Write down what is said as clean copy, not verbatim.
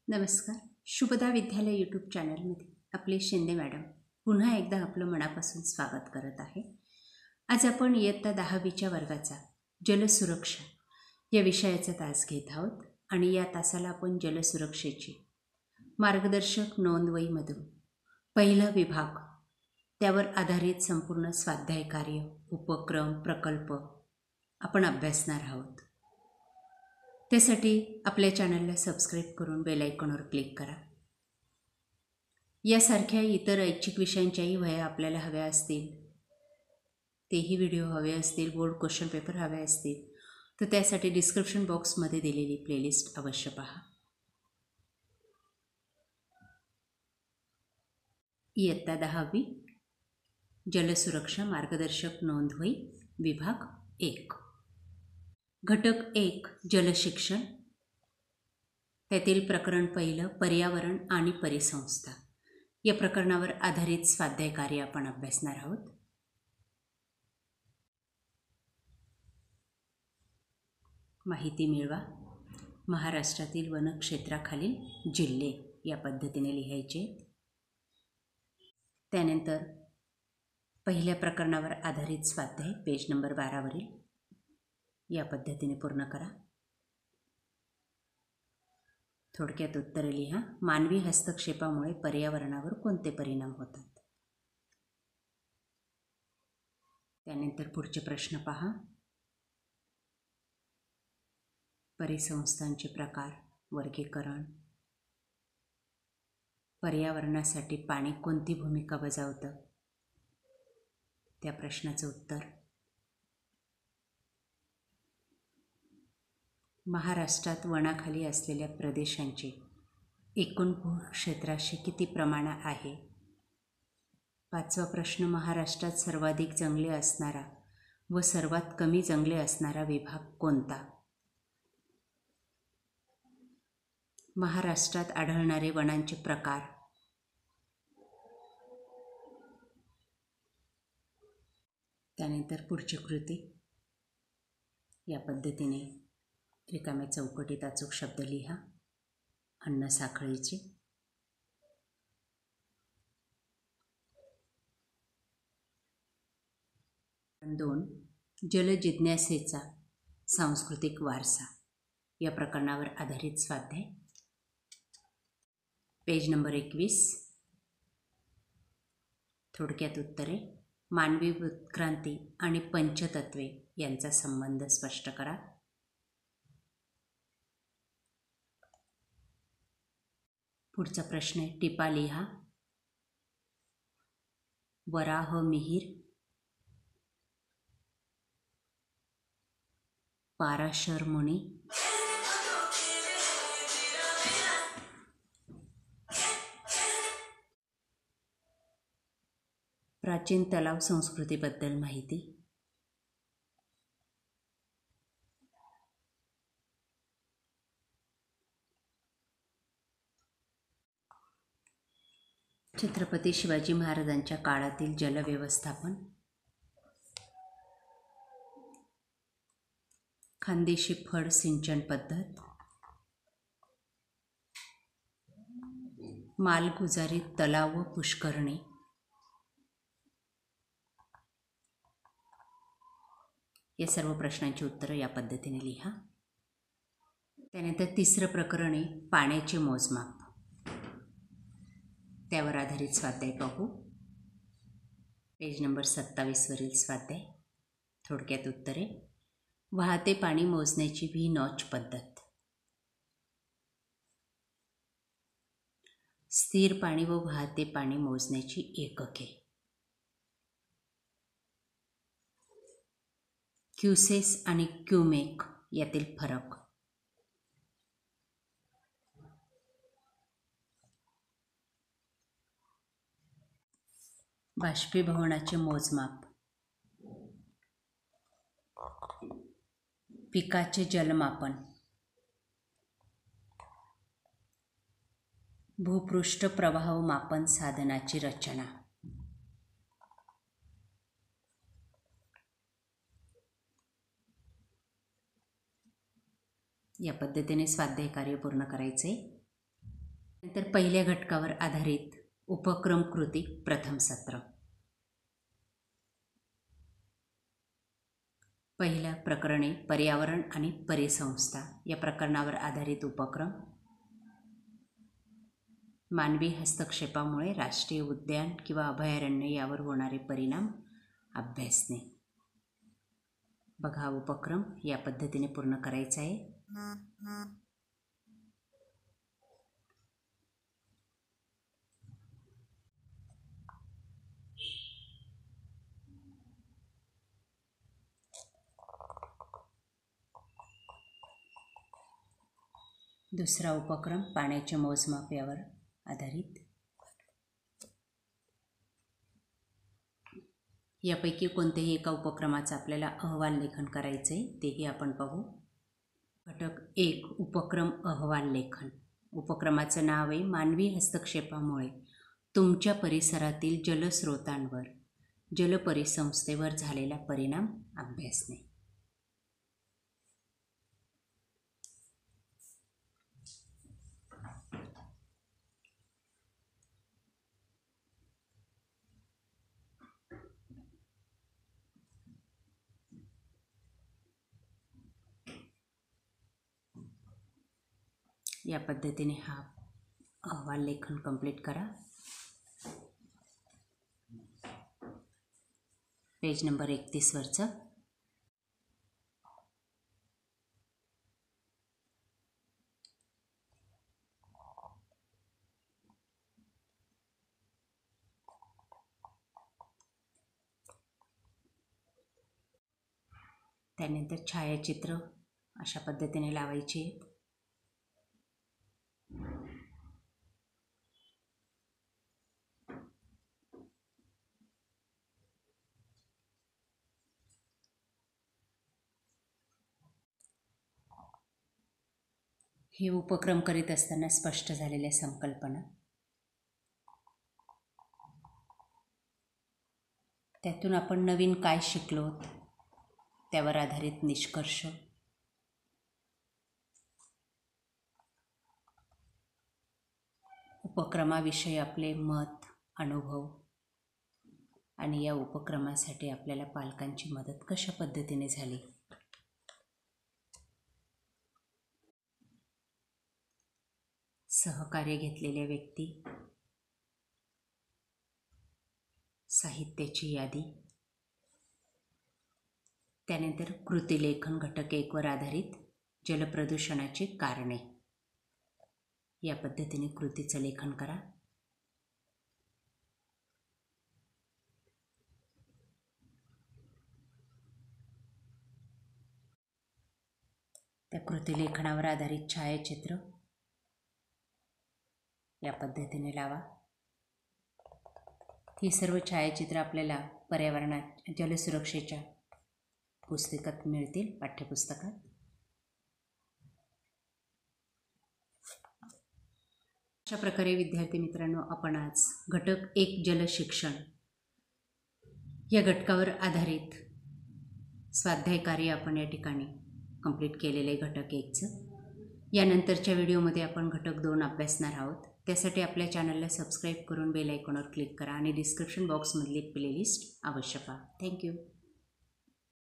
नमस्कार. शुभदा विद्यालय यूट्यूब चॅनलमध्ये आपले शिंदे मॅडम पुन्हा एकदा आपलं मनापासून स्वागत करत आहे. आज आपण इयत्ता 10वीच्या वर्गाचा जलसुरक्षा या विषयाचा तास घेत आहोत आणि या तासाला आपण जलसुरक्षेची मार्गदर्शक नोंदवहीमधून पहिला विभाग त्यावर आधारित संपूर्ण स्वाध्याय कार्य, उपक्रम, प्रकल्प आपण अभ्यासणार आहोत. त्यासाठी आपल्या चॅनलला सबस्क्राईब करून बेल आयकॉनवर क्लिक करा. यासारख्या इतर ऐच्छिक विषयांच्याही वह्या आपल्याला हव्या असतील, तेही व्हिडिओ हवे असतील, बोर्ड क्वेश्चन पेपर हवे असतील तर त्यासाठी डिस्क्रिप्शन बॉक्समध्ये दिलेली प्लेलिस्ट अवश्य पहा. इयत्ता 10वी जलसुरक्षा मार्गदर्शक नोंदवही विभाग 1. घटक 1 जलशिक्षण. त्यातील प्रकरण पहिलं पर्यावरण आणि परिसंस्था या प्रकरणावर आधारित स्वाध्याय कार्य आपण अभ्यासणार आहोत. माहिती मिळवा. महाराष्ट्रातील वनक्षेत्राखालील जिल्हे या पद्धतीने लिहायचे. त्यानंतर पहिल्या प्रकरणावर आधारित स्वाध्याय पेज नंबर 12वरील या पद्धतीने पूर्ण करा. थोडक्यात उत्तरे लिहा. मानवी हस्तक्षेपामुळे पर्यावरणावर कोणते परिणाम होतात? त्यानंतर पुढचे प्रश्न पहा. परिसंस्थांचे प्रकार, वर्गीकरण, पर्यावरणासाठी पाणी कोणती भूमिका बजावतं त्या प्रश्नाचं उत्तर. महाराष्ट्रात वनाखाली असलेल्या प्रदेशांचे एकूण भूक्षेत्राशी किती प्रमाण आहे? 5वा प्रश्न. महाराष्ट्रात सर्वाधिक जंगले असणारा व सर्वात कमी जंगले असणारा विभाग कोणता? महाराष्ट्रात आढळणारे वनांचे प्रकार. त्यानंतर पुढची कृती या पद्धतीने रिकाम्या चौकटीत अचूक शब्द लिहा. अन्न साखळीचे. प्रकरण 2 जलजिज्ञासेचा सांस्कृतिक वारसा या प्रकरणावर आधारित स्वाध्याय पेज नंबर 21. थोडक्यात उत्तरे. मानवी उत्क्रांती आणि पंचतत्वे यांचा संबंध स्पष्ट करा. पुढचा प्रश्न आहे. टिपा लिहा. वराह मिहीर, पाराशर मुनी, प्राचीन तलाव संस्कृतीबद्दल माहिती. छत्रपती शिवाजी महाराजांच्या काळातील जलव्यवस्थापन. खानदेशी फड सिंचन पद्धत. मालगुजारी तलाव व पुष्करणी. या सर्व प्रश्नांची उत्तरं या पद्धतीने लिहा. त्यानंतर तिसरं प्रकरण आहे पाण्याचे मोजमाप. त्यावर आधारित स्वाध्याय पाहू. पेज नंबर 27वरील स्वाध्याय. थोडक्यात उत्तरे. वाहते पाणी मोजण्याची व्ही नॉच पद्धत. स्थिर पाणी व वाहते पाणी मोजण्याची एकके. क्युसेस आणि क्युमेक यातील फरक. बाष्पीभवनाचे मोजमाप. पिकाचे जलमापन. भूपृष्ठ प्रवाह मापन साधनाची रचना. या पद्धतीने स्वाध्याय कार्य पूर्ण करायचे. नंतर पहिल्या घटकावर आधारित उपक्रम कृती प्रथम सत्र. पहिलं प्रकरणे पर्यावरण आणि परिसंस्था या प्रकरणावर आधारित उपक्रम. मानवी हस्तक्षेपामुळे राष्ट्रीय उद्यान किंवा अभयारण्य यावर होणारे परिणाम अभ्यासणे. बघा, उपक्रम या पद्धतीने पूर्ण करायचा आहे. दुसरा उपक्रम पाण्याचे मोजमाप यावर आधारित. यापैकी कोणत्याही एका उपक्रमाचा आपल्याला अहवाल लेखन करायचे आहे, तेही आपण पाहू. घटक 1 उपक्रम अहवाल लेखन. उपक्रमाचं नाव आहे मानवी हस्तक्षेपामुळे तुमच्या परिसरातील जलस्रोतांवर जलपरिसंस्थेवर झालेला परिणाम अभ्यासणे. या पद्धतीने हा अहवाल लेखन कंप्लीट करा. पेज नंबर 31 वरचं. त्यानंतर छायाचित्र अशा पद्धतीने लावायची आहेत. हे उपक्रम करीत असताना स्पष्ट झालेल्या संकल्पना, त्यातून आपण नवीन काय शिकलो त्यावर आधारित निष्कर्ष, उपक्रमाविषयी आपले मत, अनुभव आणि या उपक्रमासाठी आपल्याला पालकांची मदत कशा पद्धतीने झाली, सहकार्य घेतलेल्या व्यक्ती, साहित्याची यादी. त्यानंतर कृतिलेखन घटक 1 वर आधारित जलप्रदूषणाची कारणे. या पद्धतीने कृतीचं लेखन करा. त्या कृतिलेखनावर आधारित छायाचित्र या पद्धतीने लावा. ही सर्व छायाचित्र आपल्याला पर्यावरणात जलसुरक्षेच्या पुस्तिकात मिळतील, पाठ्यपुस्तकात. अशा प्रकारे विद्यार्थी मित्रांनो, आपण आज घटक 1 जलशिक्षण या घटकावर आधारित स्वाध्याय कार्य आपण या ठिकाणी कंप्लीट केलेले घटक 1चं. यानंतरच्या व्हिडिओमध्ये आपण घटक 2 अभ्यासणार आहोत. त्यासाठी आपल्या चॅनलला सबस्क्राईब करून बेल आयकॉनवर क्लिक करा आणि डिस्क्रिप्शन बॉक्समधली प्लेलिस्ट अवश्य पहा. थँक्यू.